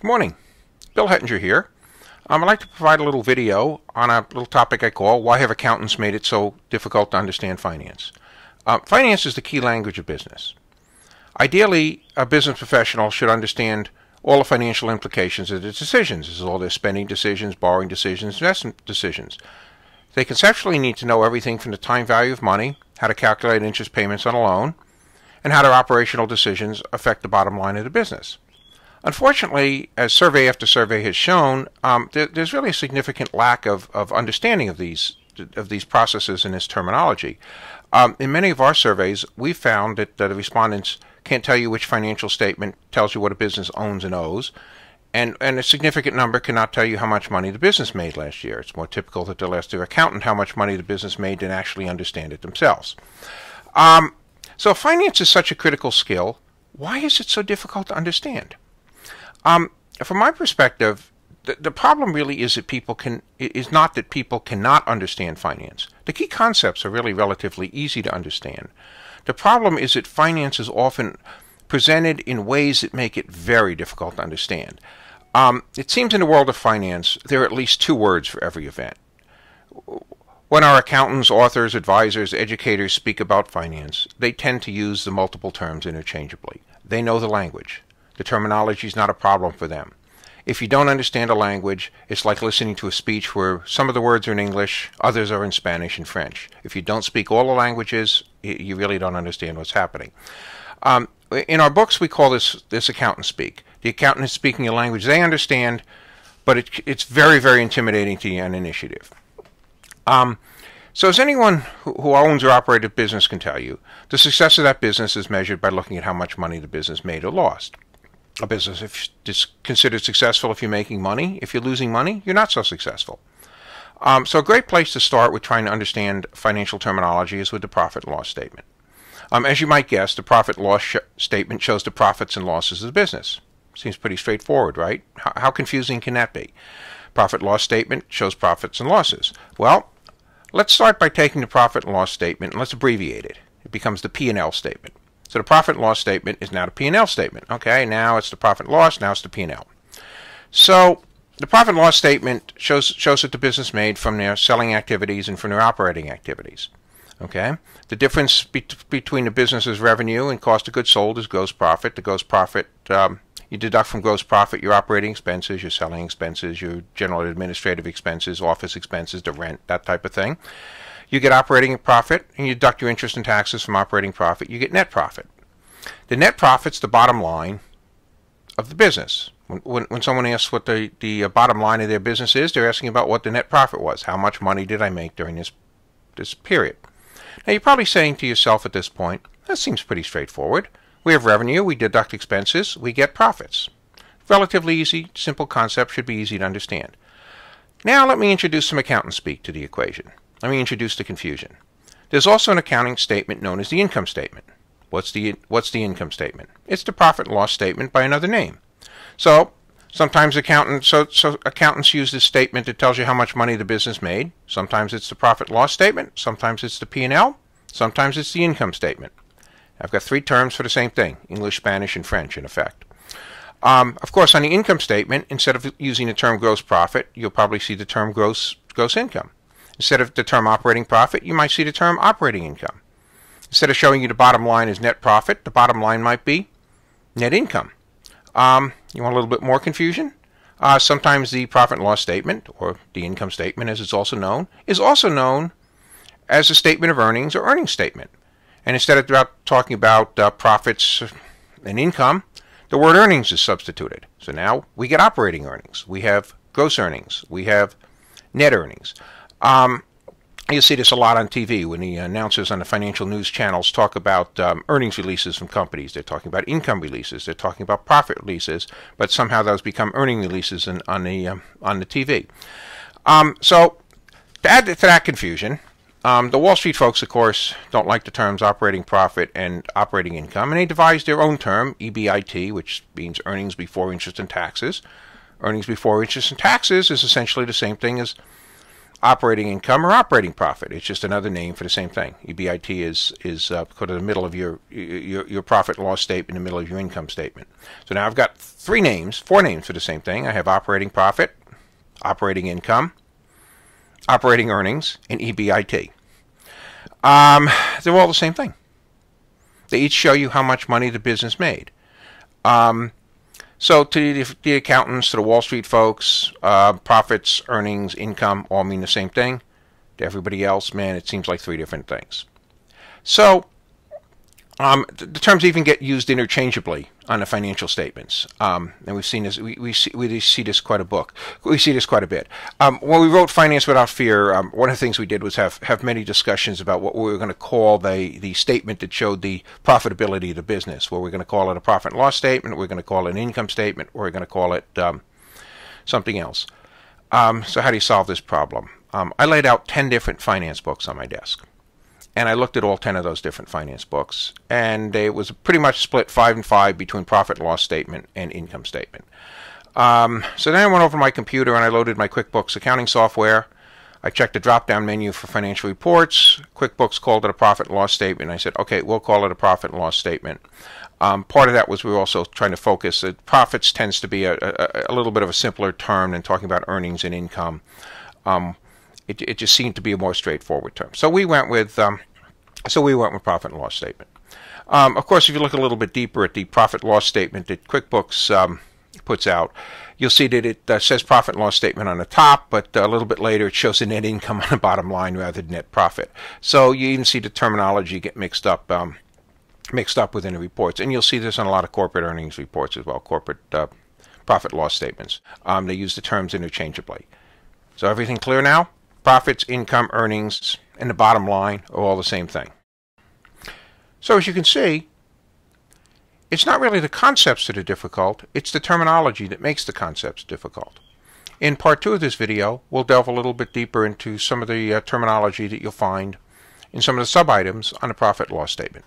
Good morning. Bill Hettinger here. I'd like to provide a little video on a little topic I call Why Have Accountants Made It So Difficult to Understand Finance? Finance is the key language of business. Ideally, a business professional should understand all the financial implications of their decisions. This is all their spending decisions, borrowing decisions, investment decisions. They conceptually need to know everything from the time value of money, how to calculate interest payments on a loan, and how their operational decisions affect the bottom line of the business. Unfortunately, as survey after survey has shown, there's really a significant lack of understanding of these processes and this terminology. In many of our surveys, we've found that the respondents can't tell you which financial statement tells you what a business owns and owes, and a significant number cannot tell you how much money the business made last year. It's more typical that they'll ask their accountant how much money the business made than actually understand it themselves. So if finance is such a critical skill, why is it so difficult to understand? From my perspective, the problem really is that is not that people cannot understand finance. The key concepts are really relatively easy to understand. The problem is that finance is often presented in ways that make it very difficult to understand. It seems in the world of finance, there are at least two words for every event. When our accountants, authors, advisors, educators speak about finance, they tend to use the multiple terms interchangeably. They know the language. The terminology is not a problem for them. If you don't understand a language, it's like listening to a speech where some of the words are in English, others are in Spanish and French. If you don't speak all the languages, you really don't understand what's happening. In our books, we call this accountant speak. The accountant is speaking a language they understand, but it's very, very intimidating to an initiative. So as anyone who owns or operates a business can tell you, the success of that business is measured by looking at how much money the business made or lost. A business is considered successful if you're making money. If you're losing money, you're not so successful. So a great place to start with trying to understand financial terminology is with the profit and loss statement. As you might guess, the profit and loss statement shows the profits and losses of the business. Seems pretty straightforward, right? How confusing can that be? Profit and loss statement shows profits and losses. Well, let's start by taking the profit and loss statement and let's abbreviate it. It becomes the P&L statement. So the profit and loss statement is now the P&L statement. Okay, now it's the profit and loss, now it's the P&L. So the profit and loss statement shows what the business made from their selling activities and from their operating activities. Okay, the difference between the business's revenue and cost of goods sold is gross profit. The gross profit, you deduct from gross profit your operating expenses, your selling expenses, your general administrative expenses, office expenses, the rent, that type of thing. You get operating profit, and you deduct your interest and taxes from operating profit. You get net profit. The net profit's the bottom line of the business. When someone asks what the bottom line of their business is, they're asking about what the net profit was. How much money did I make during this period? Now, you're probably saying to yourself at this point, that seems pretty straightforward. We have revenue, we deduct expenses, we get profits. Relatively easy, simple concept, should be easy to understand. Now let me introduce some accountant speak to the equation. Let me introduce the confusion. There's also an accounting statement known as the income statement. What's the income statement? It's the profit and loss statement by another name. So sometimes accountants use this statement that tells you how much money the business made. Sometimes it's the profit and loss statement. Sometimes it's the P&L. Sometimes it's the income statement. I've got three terms for the same thing: English, Spanish, and French in effect. Of course, on the income statement, instead of using the term gross profit, you'll probably see the term gross income. Instead of the term operating profit, you might see the term operating income. Instead of showing you the bottom line as net profit, the bottom line might be net income. You want a little bit more confusion? Sometimes the profit and loss statement, or the income statement as it's also known, is also known as a statement of earnings or earnings statement. And instead of talking about profits and income, the word earnings is substituted. So now we get operating earnings. We have gross earnings. We have net earnings. You see this a lot on TV when the announcers on the financial news channels talk about earnings releases from companies. They're talking about income releases. They're talking about profit releases, but somehow those become earning releases on the TV. So to add to that confusion, the Wall Street folks, of course, don't like the terms operating profit and operating income, and they devised their own term, EBIT, which means earnings before interest and taxes. Earnings before interest and taxes is essentially the same thing as operating income or operating profit. It's just another name for the same thing. EBIT is put in the middle of your profit and loss statement, in the middle of your income statement. So now I've got four names for the same thing. I have operating profit, operating income, operating earnings, and EBIT. They're all the same thing. They each show you how much money the business made. So to the accountants, to the Wall Street folks, profits, earnings, income all mean the same thing. To everybody else, man, it seems like three different things. So the terms even get used interchangeably on the financial statements, and we've seen this. We see this quite a book. We see this quite a bit. When we wrote Finance Without Fear, one of the things we did was have many discussions about what we were going to call the statement that showed the profitability of the business. Were we going to call it a profit and loss statement? Were we going to call it an income statement? Or were we going to call it something else? So how do you solve this problem? I laid out 10 different finance books on my desk. And I looked at all 10 of those different finance books, and it was pretty much split 5 and 5 between profit and loss statement and income statement. So then I went over to my computer and I loaded my QuickBooks accounting software. I checked the drop-down menu for financial reports. QuickBooks called it a profit and loss statement. I said, okay, we'll call it a profit and loss statement. Part of that was we were also trying to focus. Profits tends to be a little bit of a simpler term than talking about earnings and income. It just seemed to be a more straightforward term. So we went with profit and loss statement. Of course, if you look a little bit deeper at the profit and loss statement that QuickBooks puts out, you'll see that it says profit and loss statement on the top, but a little bit later it shows the net income on the bottom line rather than net profit. So you even see the terminology get mixed up within the reports, and you'll see this on a lot of corporate earnings reports as well, corporate profit and loss statements. They use the terms interchangeably. So everything clear now? Profits, income, earnings, and the bottom line are all the same thing. So as you can see, it's not really the concepts that are difficult, it's the terminology that makes the concepts difficult. In part 2 of this video, we'll delve a little bit deeper into some of the terminology that you'll find in some of the sub-items on the profit and loss statement.